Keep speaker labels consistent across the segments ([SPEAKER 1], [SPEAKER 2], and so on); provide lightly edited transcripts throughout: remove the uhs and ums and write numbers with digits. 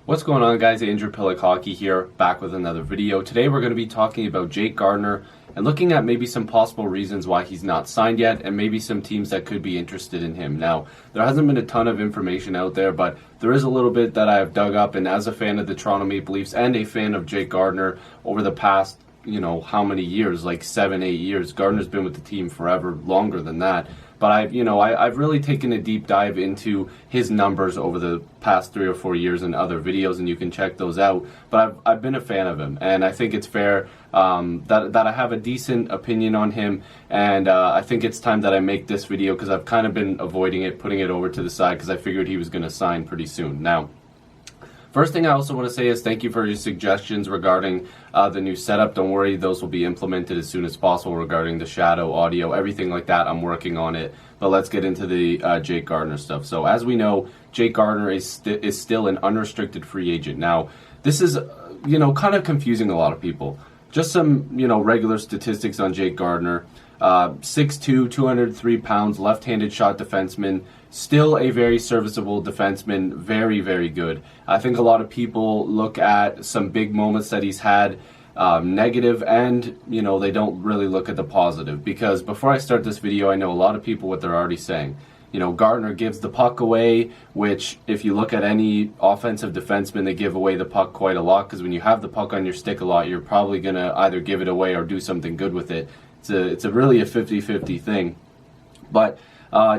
[SPEAKER 1] What's going on, guys? Andrew Piluk Hockey here, back with another video. Today we're going to be talking about Jake Gardiner and looking at maybe some possible reasons why he's not signed yet and maybe some teams that could be interested in him. Now, there hasn't been a ton of information out there, but there is a little bit that I have dug up, and as a fan of the Toronto Maple Leafs and a fan of Jake Gardiner over the past, how many years, like 7-8 years. Gardner's been with the team forever, longer than that. But I've really taken a deep dive into his numbers over the past 3 or 4 years in other videos, and you can check those out. But I've been a fan of him, and I think it's fair that I have a decent opinion on him, and I think it's time that I make this video because I've kind of been avoiding it, putting it over to the side because I figured he was going to sign pretty soon. Now, first thing I also want to say is thank you for your suggestions regarding the new setup. Don't worry, those will be implemented as soon as possible regarding the shadow, audio, everything like that. I'm working on it. But let's get into the Jake Gardiner stuff. So as we know, Jake Gardiner is still an unrestricted free agent. Now, this is, kind of confusing a lot of people. Just some, regular statistics on Jake Gardiner. 6'2", 203 pounds, left-handed shot defenseman, still a very serviceable defenseman, very, very good. I think a lot of people look at some big moments that he's had negative, and, they don't really look at the positive. Because before I start this video, I know a lot of people what they're already saying. Gardiner gives the puck away, which if you look at any offensive defenseman, they give away the puck quite a lot, because when you have the puck on your stick a lot, you're probably going to either give it away or do something good with it. It's really a 50-50 thing. But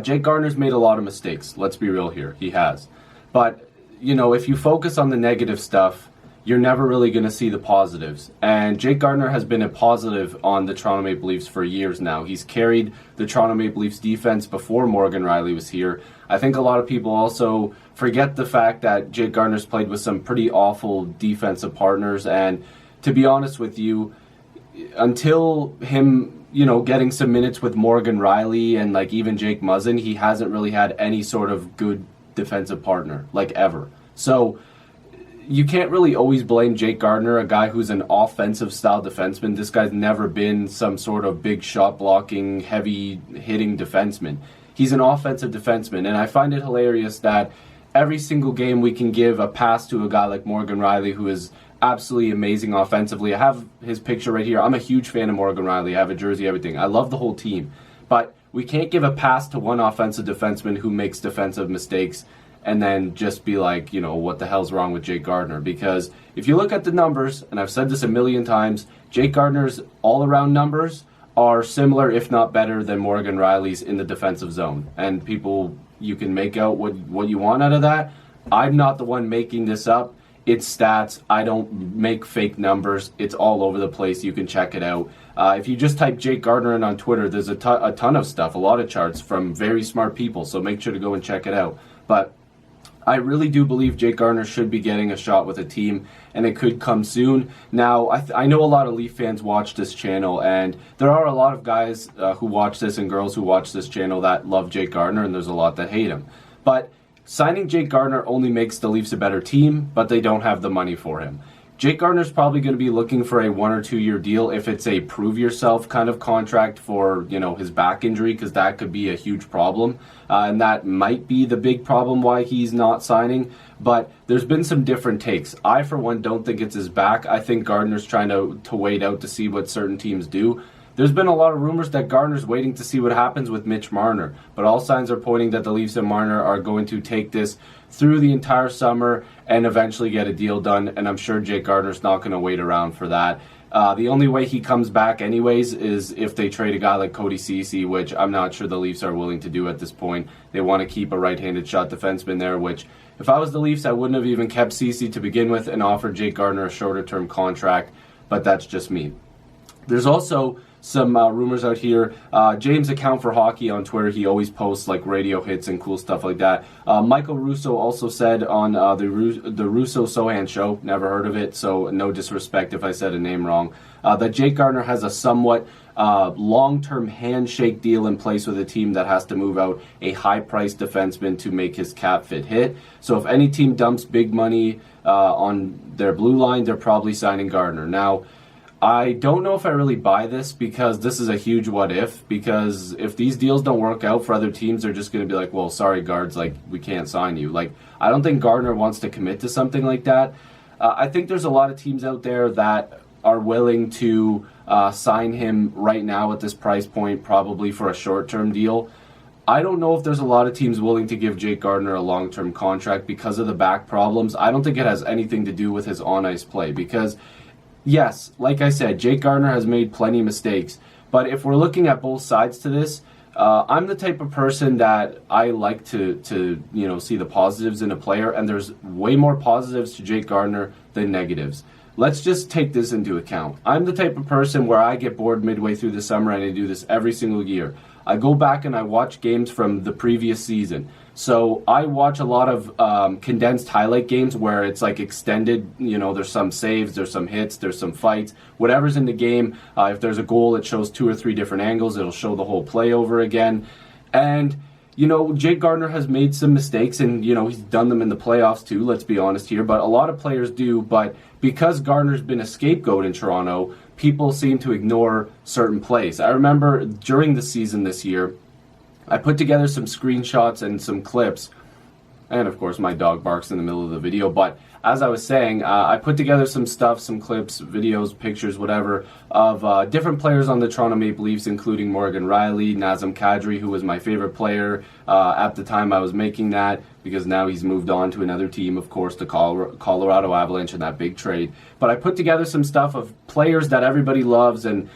[SPEAKER 1] Jake Gardiner's made a lot of mistakes. Let's be real here. He has. But, if you focus on the negative stuff, you're never really going to see the positives. And Jake Gardiner has been a positive on the Toronto Maple Leafs for years now. He's carried the Toronto Maple Leafs defense before Morgan Riley was here. I think a lot of people also forget the fact that Jake Gardiner's played with some pretty awful defensive partners. And to be honest with you, until him, getting some minutes with Morgan Riley and even Jake Muzzin, he hasn't really had any sort of good defensive partner, ever. So you can't really always blame Jake Gardiner, a guy who's an offensive style defenseman. This guy's never been some sort of big shot blocking, heavy hitting defenseman. He's an offensive defenseman, and I find it hilarious that every single game we can give a pass to a guy like Morgan Riley, who is absolutely amazing offensively. I have his picture right here. I'm a huge fan of Morgan Riley. I have a jersey, everything. I love the whole team. But we can't give a pass to one offensive defenseman who makes defensive mistakes and then just be like, what the hell's wrong with Jake Gardiner? Because if you look at the numbers, and I've said this a million times, Jake Gardiner's all-around numbers are similar, if not better, than Morgan Riley's in the defensive zone. And people, you can make out what you want out of that. I'm not the one making this up. It's stats. I don't make fake numbers. It's all over the place. You can check it out. If you just type Jake Gardiner in on Twitter, there's a ton of stuff, a lot of charts from very smart people. So make sure to go and check it out. But I really do believe Jake Gardiner should be getting a shot with a team, and it could come soon. Now, I know a lot of Leaf fans watch this channel, and there are a lot of guys who watch this and girls who watch this channel that love Jake Gardiner, and there's a lot that hate him. But signing Jake Gardiner only makes the Leafs a better team, but they don't have the money for him. Jake Gardiner's probably going to be looking for a 1 or 2 year deal if it's a prove yourself kind of contract for, his back injury, because that could be a huge problem. And that might be the big problem why he's not signing. But there's been some different takes. I, for one, don't think it's his back. I think Gardiner's trying to wait out to see what certain teams do. There's been a lot of rumors that Gardiner's waiting to see what happens with Mitch Marner, but all signs are pointing that the Leafs and Marner are going to take this through the entire summer and eventually get a deal done, and I'm sure Jake Gardiner's not going to wait around for that. The only way he comes back anyways is if they trade a guy like Cody Ceci, which I'm not sure the Leafs are willing to do at this point. They want to keep a right-handed shot defenseman there, which if I was the Leafs, I wouldn't have even kept Ceci to begin with and offered Jake Gardiner a shorter-term contract, but that's just me. There's also some rumors out here. James Account for Hockey on Twitter, he always posts radio hits and cool stuff like that. Michael Russo also said on the Russo Sohan show, never heard of it, so no disrespect if I said a name wrong, that Jake Gardiner has a somewhat long-term handshake deal in place with a team that has to move out a high-priced defenseman to make his cap fit hit. So if any team dumps big money on their blue line, they're probably signing Gardiner. Now, I don't know if I really buy this because this is a huge what if. Because if these deals don't work out for other teams, they're just going to be like, well, sorry, guards, like, we can't sign you. Like, I don't think Gardiner wants to commit to something like that. I think there's a lot of teams out there that are willing to sign him right now at this price point, probably for a short-term deal. I don't know if there's a lot of teams willing to give Jake Gardiner a long-term contract because of the back problems. I don't think it has anything to do with his on-ice play because, yes, like I said, Jake Gardiner has made plenty of mistakes. But if we're looking at both sides to this, I'm the type of person that I like to see the positives in a player, and there's way more positives to Jake Gardiner than negatives. Let's just take this into account. I'm the type of person where I get bored midway through the summer, and I do this every single year. I go back and I watch games from the previous season. So I watch a lot of condensed highlight games where it's like extended, there's some saves, there's some hits, there's some fights, whatever's in the game. If there's a goal, it shows 2 or 3 different angles. It'll show the whole play over again. And, Jake Gardiner has made some mistakes, and, he's done them in the playoffs too, let's be honest here. But a lot of players do. But because Gardner's been a scapegoat in Toronto, people seem to ignore certain plays. I remember during the season this year, I put together some screenshots and some clips, and of course my dog barks in the middle of the video, but as I was saying, I put together some stuff, some clips, videos, pictures, whatever, of different players on the Toronto Maple Leafs, including Morgan Rielly, Nazem Kadri, who was my favorite player at the time I was making that, because now he's moved on to another team, of course, the Colorado Avalanche in that big trade. But I put together some stuff of players that everybody loves and,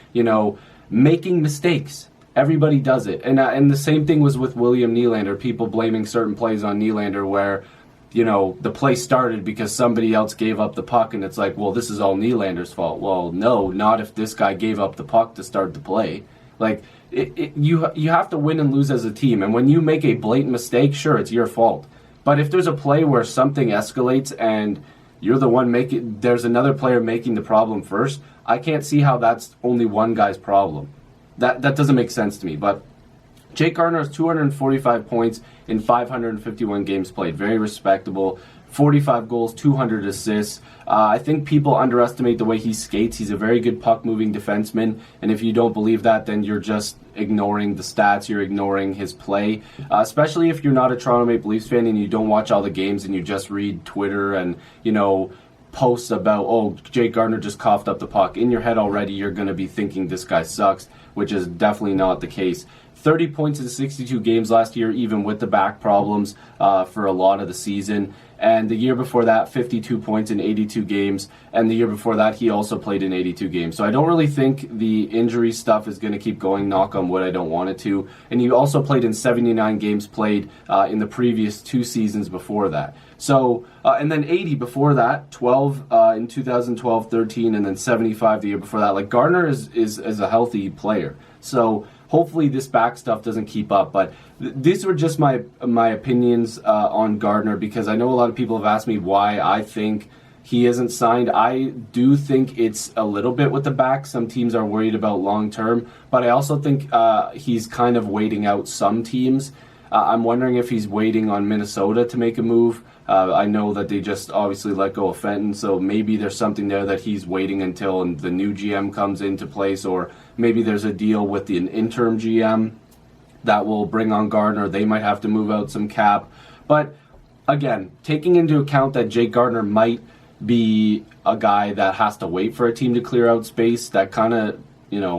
[SPEAKER 1] making mistakes. Everybody does it. And the same thing was with William Nylander, people blaming certain plays on Nylander where, the play started because somebody else gave up the puck, and it's like, well, this is all Nylander's fault. Well, no, not if this guy gave up the puck to start the play. Like, you have to win and lose as a team, and when you make a blatant mistake, sure, it's your fault. But if there's a play where something escalates and you're the one there's another player making the problem first, I can't see how that's only one guy's problem. That doesn't make sense to me. But Jake Gardiner has 245 points in 551 games played. Very respectable. 45 goals, 200 assists. I think people underestimate the way he skates. He's a very good puck-moving defenseman, and if you don't believe that, then you're just ignoring the stats. You're ignoring his play, especially if you're not a Toronto Maple Leafs fan and you don't watch all the games and you just read Twitter and, posts about, oh, Jake Gardiner just coughed up the puck. In your head already, you're going to be thinking this guy sucks, which is definitely not the case. 30 points in 62 games last year, even with the back problems for a lot of the season. And the year before that, 52 points in 82 games. And the year before that, he also played in 82 games. So I don't really think the injury stuff is going to keep going, knock on wood, I don't want it to. And he also played in 79 games played in the previous 2 seasons before that. So, and then 80 before that, 12 in 2012, 13, and then 75 the year before that. Like, Gardiner is a healthy player. So hopefully this back stuff doesn't keep up. But these were just my opinions on Gardiner, because I know a lot of people have asked me why I think he isn't signed. I do think it's a little bit with the back. Some teams are worried about long term, but I also think he's kind of waiting out some teams. I'm wondering if he's waiting on Minnesota to make a move. I know that they just obviously let go of Fenton, so maybe there's something there that he's waiting until the new GM comes into place, or maybe there's a deal with an interim GM that will bring on Gardiner. They might have to move out some cap. But again, taking into account that Jake Gardiner might be a guy that has to wait for a team to clear out space, that kind of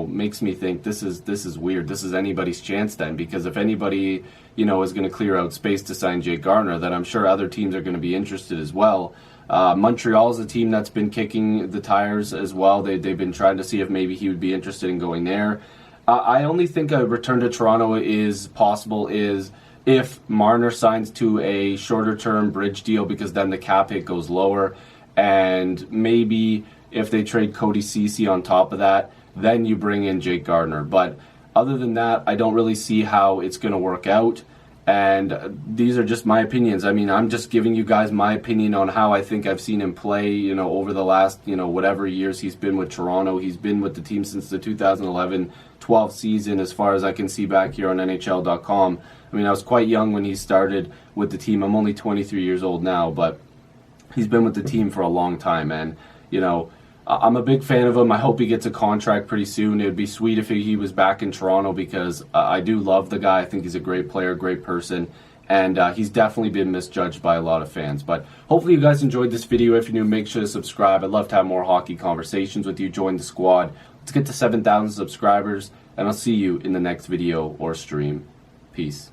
[SPEAKER 1] makes me think this is weird. This is anybody's chance then, because if anybody is going to clear out space to sign Jake Gardiner, then I'm sure other teams are going to be interested as well. Montreal is a team that's been kicking the tires as well. They've been trying to see if maybe he would be interested in going there. I only think a return to Toronto is possible if Marner signs to a shorter-term bridge deal, because then the cap hit goes lower, and maybe if they trade Cody Ceci on top of that, then you bring in Jake Gardiner. But other than that, I don't really see how it's going to work out. And these are just my opinions. I mean, I'm just giving you guys my opinion on how I think I've seen him play, over the last, whatever years he's been with Toronto. He's been with the team since the 2011-12 season, as far as I can see back here on NHL.com. I mean, I was quite young when he started with the team. I'm only 23 years old now, but he's been with the team for a long time. And, I'm a big fan of him. I hope he gets a contract pretty soon. It would be sweet if he was back in Toronto because I do love the guy. I think he's a great player, great person, and he's definitely been misjudged by a lot of fans. But hopefully you guys enjoyed this video. If you're new, make sure to subscribe. I'd love to have more hockey conversations with you. Join the squad. Let's get to 7,000 subscribers, and I'll see you in the next video or stream. Peace.